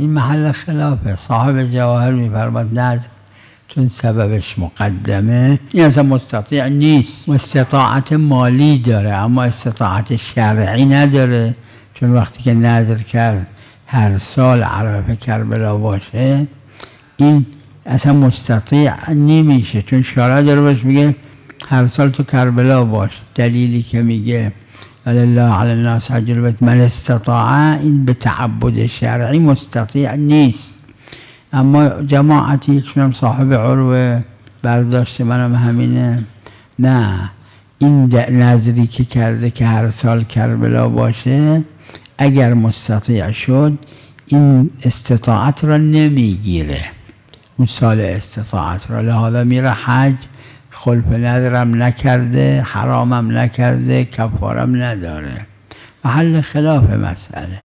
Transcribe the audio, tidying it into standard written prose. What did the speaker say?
این محل خلافه. صاحب جواهر می‌فرماد نذر چون سببش مقدمه این اصلا مستطیع نیست. استطاعت مالی داره اما استطاعت شرعی نداره، چون وقتی که نذر کرد هر سال عرفه کربلا باشه این اصلا مستطیع نمیشه، چون شارع داره باش میگه هر سال تو کربلا باش. دلیلی که میگه ولله علی الناس حج البیت من استطاع، این به تعبد شرعی مستطیع نیست. اما جماعتی یکشون صاحب عروه برداشت منم همینه، نه این نظری که کرده که هر سال کربلا باشه اگر مستطیع شد این استطاعت را نمیگیره، اون سال استطاعت را، لحاظا میره حج، خلف نظرم نکرده، حرامم نکرده، کفارم نداره. محل خلاف مسئله.